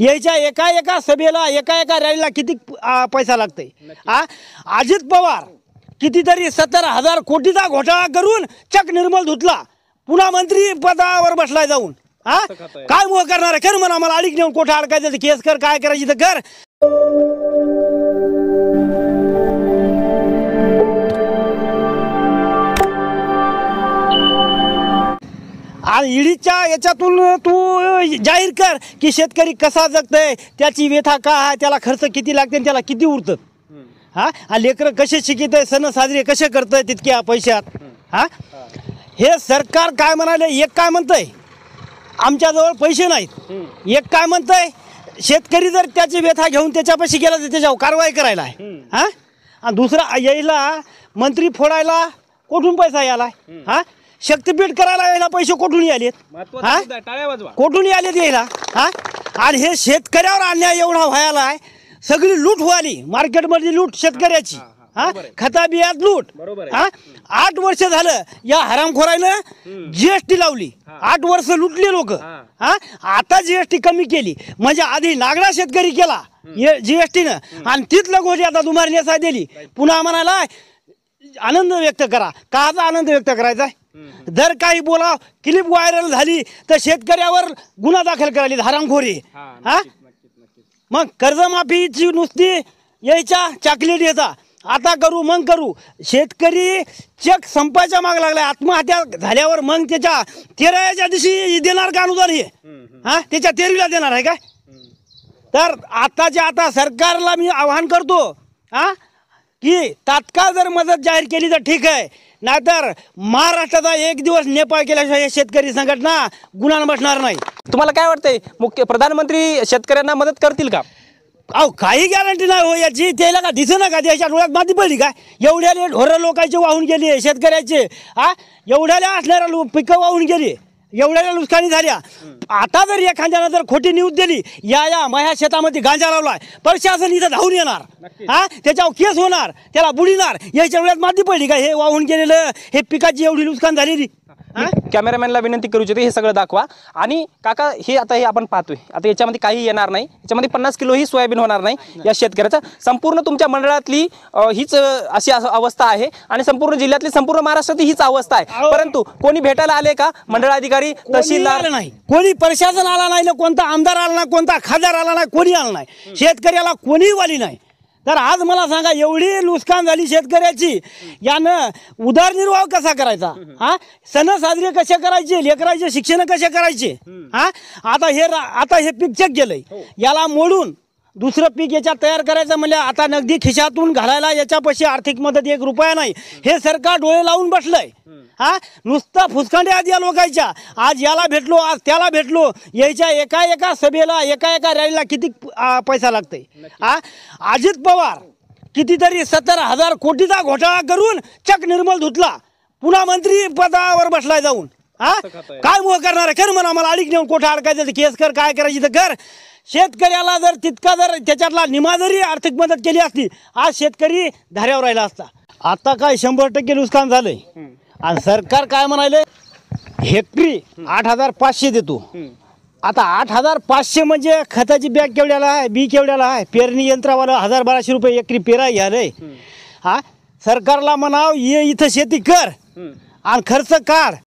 यायच्या एका एका सभेला एका एका रॅलीला किती पैसा लागतंय? अजित पवार कितीतरी 70,000 कोटीचा घोटाळा करून चक निर्मल धुतला, पुन्हा मंत्री पदावर बसलाय जाऊन. काय मोह करणार आहे? कर म्हणा, मला अडीक नेऊन कोठा अडकायचं, केस कर, काय करायची तर कर. आणि ईडीच्या याच्यातून तू जाहीर कर की शेतकरी कसा जगतोय, त्याची व्यथा काय आहे, त्याला खर्च किती लागते, त्याला किती उरतं. लेकरं कसे शिकित आहे, सण साजरे कसे करतंय तितक्या पैशात. हे सरकार काय म्हणाले? एक काय म्हणतंय, आमच्याजवळ पैसे नाहीत. एक काय म्हणतंय, शेतकरी जर त्याची व्यथा घेऊन त्याच्यापाशी गेला तर त्याच्यावर कारवाई करायला आहे. आणि दुसरा यायला मंत्री फोडायला कुठून पैसा यायला? शक्तीपीठ करायला यायला पैसे कुठून आलेत? कुठून आलेत यायला? आणि हे शेतकऱ्यावर अन्याय एवढा व्हायला आहे, सगळी लूट व्हाली मार्केटमधली, लूट शेतकऱ्याची. खता बियात लूट. 8 वर्ष झालं या हरामखोरानं जीएसटी लावली, 8 वर्ष लुटले लोक. आता जीएसटी कमी केली, म्हणजे आधी नागडा शेतकरी केला जीएसटीनं, आणि तिथलं गोष्टी आता तुम्हाला नेसा दिली. पुन्हा म्हणाला आनंद व्यक्त करा. काचा आनंद व्यक्त करायचा? जर काही बोला क्लिप व्हायरल झाली तर शेतकऱ्यावर गुन्हा दाखल करायली हरामखोरी. मग कर्जमाफीची नुसती यायच्या चॉकलेट येता, आता करू मग करू. शेतकरी चेक संपायच्या माग लागलाय. आत्महत्या झाल्यावर मग त्याच्या 13व्या दिवशी देणार का अनुदान? हे त्याच्या 13वीला देणार आहे काय? तर आताच्या आता सरकारला मी आवाहन करतो की तात्काळ जर मदत जाहीर केली तर ठीक आहे, नाहीतर महाराष्ट्राचा एक दिवस नेपाळ केल्याशिवाय शेतकरी संघटना गुन्हा बसणार नाही. तुम्हाला काय वाटतंय, मुख्य प्रधानमंत्री शेतकऱ्यांना मदत करतील का? अहो काही गॅरंटी नाही हो याची. त्याला का दिसना का त्याच्या डोळ्यात माती पडली काय? एवढ्याले ढोरं लोकांचे वाहून गेली, शेतकऱ्याचे एवढ्याला असणाऱ्या पिकं वाहून गेली, एवढ्याला नुकसानी झाल्या. आता जर एखाद्यानं जर खोटी न्यूज दिली, या माझ्या शेतामध्ये गांजा लावलाय, प्रशासन इथं धावून येणार, त्याच्यावर केस होणार, त्याला बुडीणार. याच्या वेळेत माती पडली का? हे वाहून गेलेलं, हे पिकाची एवढी नुकसान झालेली. कॅमेरामॅनला विनंती करू इच्छिते हे सगळं दाखवा. आणि काका हे आता हे आपण पाहतोय, आता याच्यामध्ये काही येणार नाही, याच्यामध्ये 50 किलो ही सोयाबीन होणार नाही या शेतकऱ्याचा. संपूर्ण तुमच्या मंडळातली हीच अशी अवस्था आहे, आणि संपूर्ण जिल्ह्यातली, संपूर्ण महाराष्ट्रातली हीच अवस्था आहे. परंतु कोणी भेटायला आले का? मंडळाधिकारी, तहसीलदार नाही, कोणी प्रशासन आला नाही, कोणता आमदार आला नाही, कोणता खासदार आला नाही, कोणी आला नाही. शेतकऱ्याला कोणी वाली नाही. तर आज मला सांगा, एवढी नुकसान झाली शेतकऱ्याची, यानं उदरनिर्वाह कसा करायचा? सण साजरे कसे करायचे, लेकराचे शिक्षण कसे करायचे? आता हे पीक चेक गेलंय, याला मोडून दुसरं पीक याच्यात तयार करायचं म्हणजे आता नगदी खिशातून घालायला याच्यापाशी आर्थिक मदत 1 रुपया नाही. हे सरकार डोळे लावून बसलंय. नुसतं फुसकांड्या या लोकांच्या. आज याला भेटलो, आज त्याला भेटलो, यायच्या एका एका सभेला एका एका रॅलीला किती पैसा लागतंय? अजित पवार कितीतरी 70,000 कोटीचा घोटाळा करून चक निर्मल धुतला, पुन्हा मंत्री पदावर बसलाय जाऊन. काय मोह करणार आहे? कर म्हणा, मला अडीक नेऊन कोठा अडकायचं, केस कर, काय करायची तर कर. शेतकऱ्याला जर तितका जर त्याच्यातला निमा जरी आर्थिक मदत केली असती, आज शेतकरी धाऱ्यावर राहिला असता. आता काय 100% नुकसान झालंय. आणि सरकार काय म्हणाले, हेक्टरी 8,500 देतो. आता 8,500 म्हणजे खताची बॅग केवढ्याला आहे, बी केवढ्याला आहे, पेरणी यंत्रावाला 1,000-1,200 रुपये एकरी पेरा घ्यायलंय. सरकारला म्हणाव ये इथं शेती कर आणि खर्च काढ,